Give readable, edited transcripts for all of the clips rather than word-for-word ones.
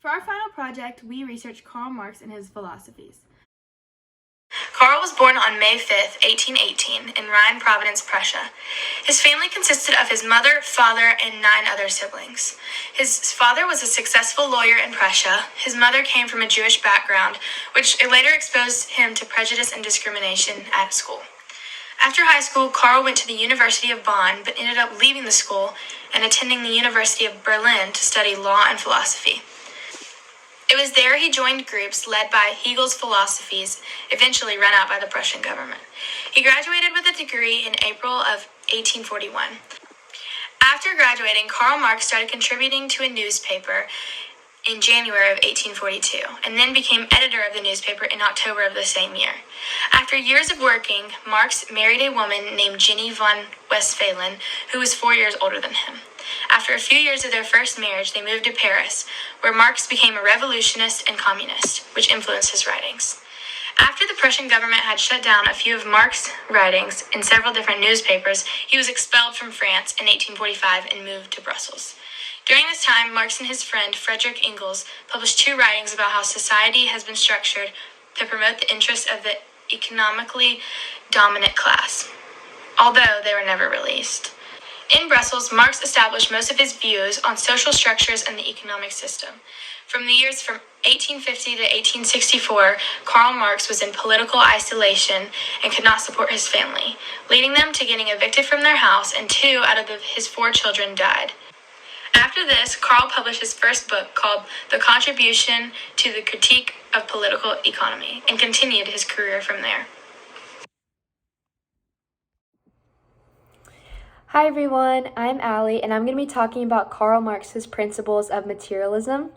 For our final project, we researched Karl Marx and his philosophies. Karl was born on May 5, 1818, in Rhine-Providence, Prussia. His family consisted of his mother, father, and 9 other siblings. His father was a successful lawyer in Prussia. His mother came from a Jewish background, which later exposed him to prejudice and discrimination at school. After high school, Karl went to the University of Bonn, but ended up leaving the school and attending the University of Berlin to study law and philosophy. It was there he joined groups led by Hegel's philosophies, eventually run out by the Prussian government. He graduated with a degree in April of 1841. After graduating, Karl Marx started contributing to a newspaper in January of 1842, and then became editor of the newspaper in October of the same year. After years of working, Marx married a woman named Jenny von Westphalen, who was 4 years older than him. After a few years of their first marriage, they moved to Paris, where Marx became a revolutionist and communist, which influenced his writings. After the Prussian government had shut down a few of Marx's writings in several different newspapers, he was expelled from France in 1845 and moved to Brussels. During this time, Marx and his friend Friedrich Engels published 2 writings about how society has been structured to promote the interests of the economically dominant class, although they were never released. In Brussels, Marx established most of his views on social structures and the economic system. From the years from 1850 to 1864, Karl Marx was in political isolation and could not support his family, leading them to getting evicted from their house, and 2 out of his 4 children died. After this, Karl published his first book called The Contribution to the Critique of Political Economy, and continued his career from there. Hi everyone, I'm Allie, and I'm going to be talking about Karl Marx's principles of materialism.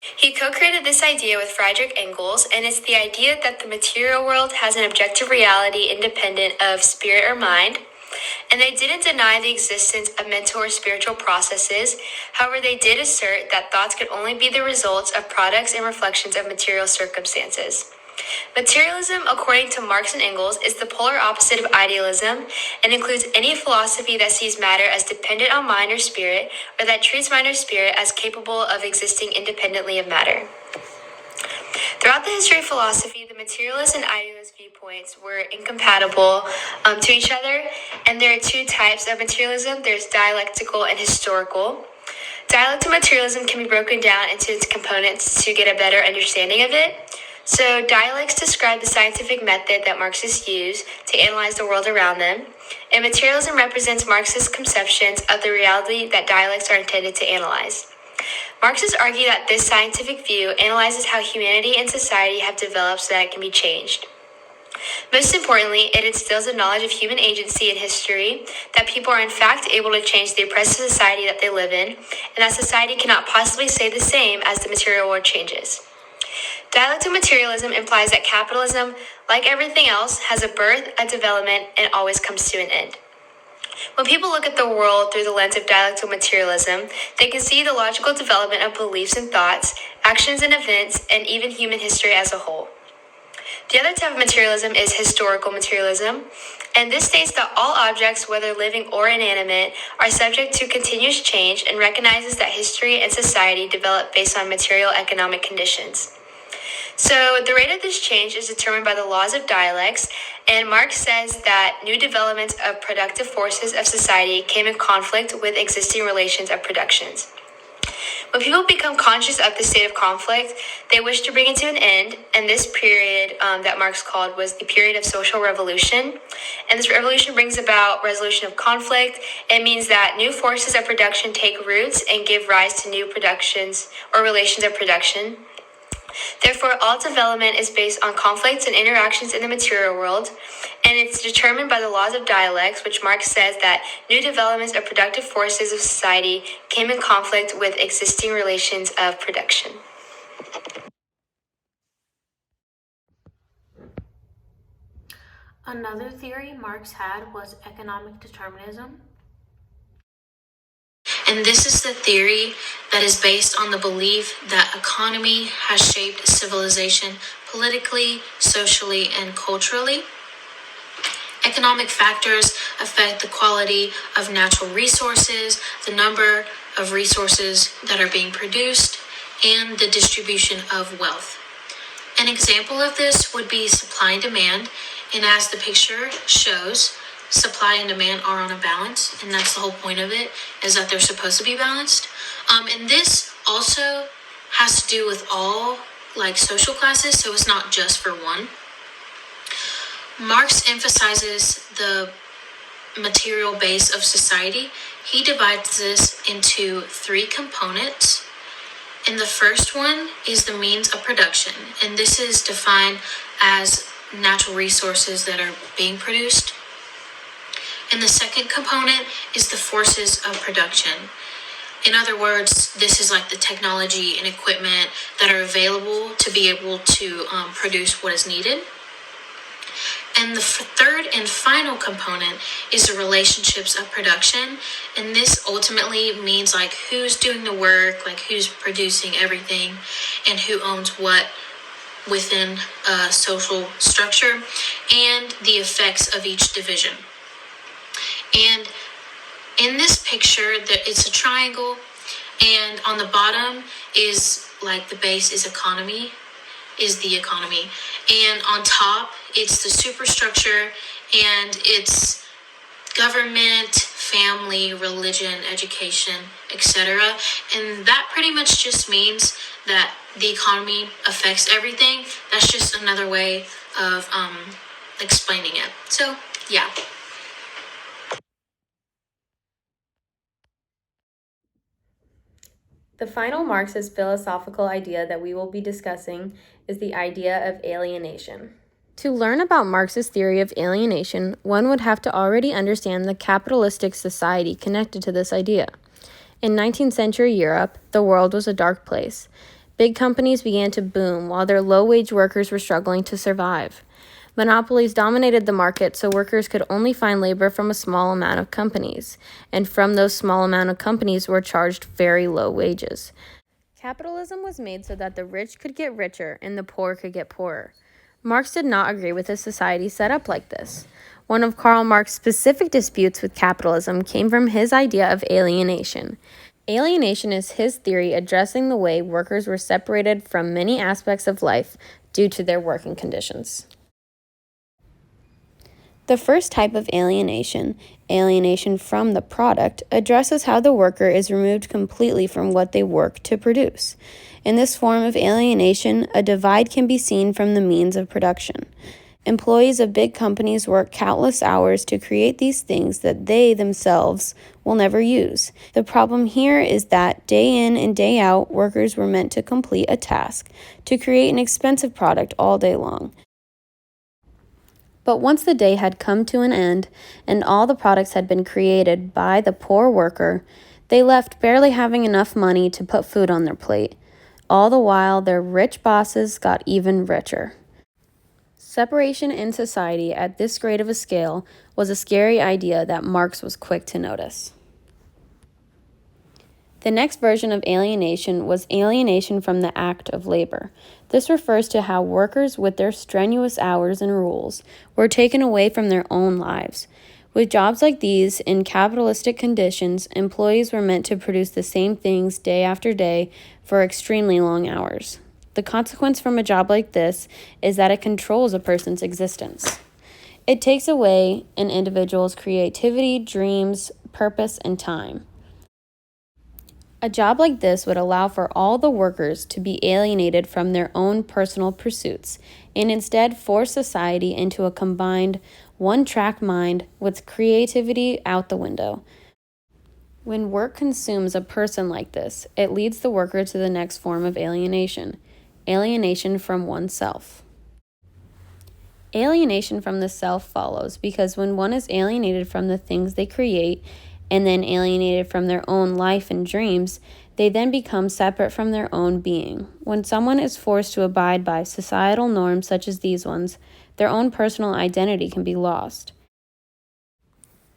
He co-created this idea with Friedrich Engels, and it's the idea that the material world has an objective reality independent of spirit or mind. And they didn't deny the existence of mental or spiritual processes. However, they did assert that thoughts could only be the results of products and reflections of material circumstances. Materialism, according to Marx and Engels, is the polar opposite of idealism and includes any philosophy that sees matter as dependent on mind or spirit, or that treats mind or spirit as capable of existing independently of matter. Throughout the history of philosophy, the materialist and idealist viewpoints were incompatible to each other, and there are 2 types of materialism. There's dialectical and historical. Dialectical materialism can be broken down into its components to get a better understanding of it. So dialects describe the scientific method that Marxists use to analyze the world around them, and materialism represents Marxist conceptions of the reality that dialects are intended to analyze. Marxists argue that this scientific view analyzes how humanity and society have developed so that it can be changed. Most importantly, it instills a knowledge of human agency and history, that people are in fact able to change the oppressive society that they live in, and that society cannot possibly stay the same as the material world changes. Dialectical materialism implies that capitalism, like everything else, has a birth, a development, and always comes to an end. When people look at the world through the lens of dialectical materialism, they can see the logical development of beliefs and thoughts, actions and events, and even human history as a whole. The other type of materialism is historical materialism, and this states that all objects, whether living or inanimate, are subject to continuous change and recognizes that history and society develop based on material economic conditions. So the rate of this change is determined by the laws of dialectics, and Marx says that new developments of productive forces of society came in conflict with existing relations of productions. When people become conscious of the state of conflict, they wish to bring it to an end, and this period that Marx called was the period of social revolution. And this revolution brings about resolution of conflict. It means that new forces of production take roots and give rise to new productions or relations of production. Therefore, all development is based on conflicts and interactions in the material world, and it's determined by the laws of dialectics, which Marx says that new developments of productive forces of society came in conflict with existing relations of production. Another theory Marx had was economic determinism. And this is the theory that is based on the belief that economy has shaped civilization politically, socially, and culturally. Economic factors affect the quality of natural resources, the number of resources that are being produced, and the distribution of wealth. An example of this would be supply and demand, and as the picture shows, supply and demand are on a balance, and that's the whole point of it, is that they're supposed to be balanced. And this also has to do with all social classes, so it's not just for one. Marx emphasizes the material base of society. He divides this into three components. And the first one is the means of production, and this is defined as natural resources that are being produced. And the second component is the forces of production. In other words, this is like the technology and equipment that are available to be able to produce what is needed. And the third and final component is the relationships of production. And this ultimately means who's doing the work, who's producing everything, and who owns what within a social structure, and the effects of each division. And in this picture, it's a triangle, and on the bottom is the base is the economy, and on top it's the superstructure, and it's government, family, religion, education, etc. And that pretty much just means that the economy affects everything. That's just another way of explaining it. So yeah. The final Marxist philosophical idea that we will be discussing is the idea of alienation. To learn about Marx's theory of alienation, one would have to already understand the capitalistic society connected to this idea. In 19th century Europe, the world was a dark place. Big companies began to boom while their low-wage workers were struggling to survive. Monopolies dominated the market, so workers could only find labor from a small amount of companies, and from those small amount of companies were charged very low wages. Capitalism was made so that the rich could get richer and the poor could get poorer. Marx did not agree with a society set up like this. One of Karl Marx's specific disputes with capitalism came from his idea of alienation. Alienation is his theory addressing the way workers were separated from many aspects of life due to their working conditions. The first type of alienation, alienation from the product, addresses how the worker is removed completely from what they work to produce. In this form of alienation, a divide can be seen from the means of production. Employees of big companies work countless hours to create these things that they themselves will never use. The problem here is that day in and day out, workers were meant to complete a task, to create an expensive product all day long. But once the day had come to an end and all the products had been created by the poor worker, they left barely having enough money to put food on their plate. All the while, their rich bosses got even richer. Separation in society at this great of a scale was a scary idea that Marx was quick to notice. The next version of alienation was alienation from the act of labor. This refers to how workers, with their strenuous hours and rules, were taken away from their own lives. With jobs like these, in capitalistic conditions, employees were meant to produce the same things day after day for extremely long hours. The consequence from a job like this is that it controls a person's existence. It takes away an individual's creativity, dreams, purpose, and time. A job like this would allow for all the workers to be alienated from their own personal pursuits and instead force society into a combined one-track mind with creativity out the window. When work consumes a person like this, it leads the worker to the next form of alienation from oneself. Alienation from the self follows because when one is alienated from the things they create and then alienated from their own life and dreams, they then become separate from their own being. When someone is forced to abide by societal norms such as these ones, their own personal identity can be lost.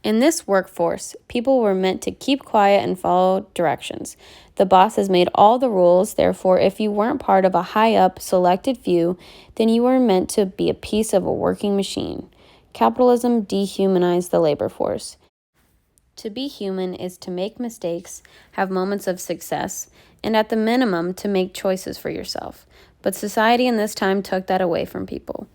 In this workforce, people were meant to keep quiet and follow directions. The boss has made all the rules, therefore, if you weren't part of a high-up, selected few, then you were meant to be a piece of a working machine. Capitalism dehumanized the labor force. To be human is to make mistakes, have moments of success, and at the minimum to make choices for yourself. But society in this time took that away from people.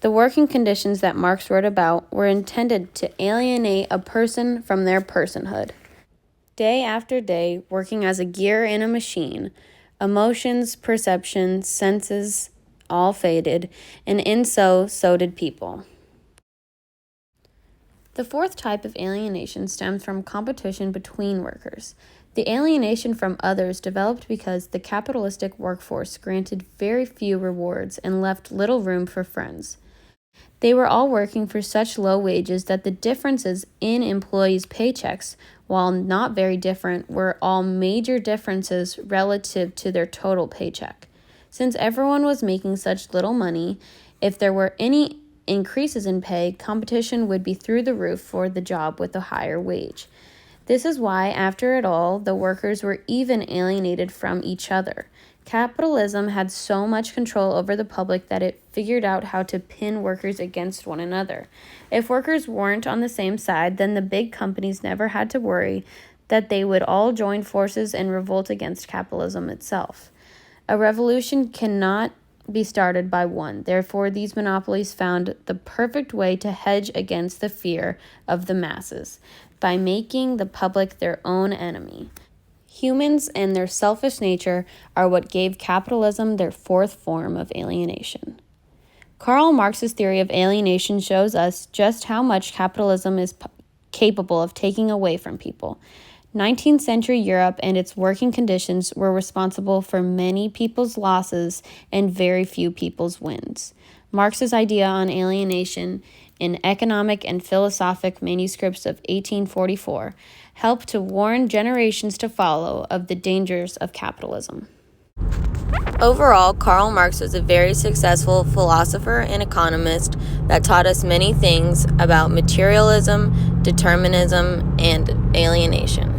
The working conditions that Marx wrote about were intended to alienate a person from their personhood. Day after day, working as a gear in a machine, emotions, perceptions, senses all faded, and so did people. The fourth type of alienation stems from competition between workers. The alienation from others developed because the capitalistic workforce granted very few rewards and left little room for friends. They were all working for such low wages that the differences in employees' paychecks, while not very different, were all major differences relative to their total paycheck. Since everyone was making such little money, if there were any increases in pay, competition would be through the roof for the job with a higher wage. This is why, after it all, the workers were even alienated from each other. Capitalism had so much control over the public that it figured out how to pin workers against one another. If workers weren't on the same side, then the big companies never had to worry that they would all join forces and revolt against capitalism itself. A revolution cannot be started by one. Therefore, these monopolies found the perfect way to hedge against the fear of the masses by making the public their own enemy. Humans and their selfish nature are what gave capitalism their fourth form of alienation. Karl Marx's theory of alienation shows us just how much capitalism is capable of taking away from people. 19th century Europe and its working conditions were responsible for many people's losses and very few people's wins. Marx's idea on alienation in economic and philosophic manuscripts of 1844 helped to warn generations to follow of the dangers of capitalism. Overall, Karl Marx was a very successful philosopher and economist that taught us many things about materialism, determinism, and alienation.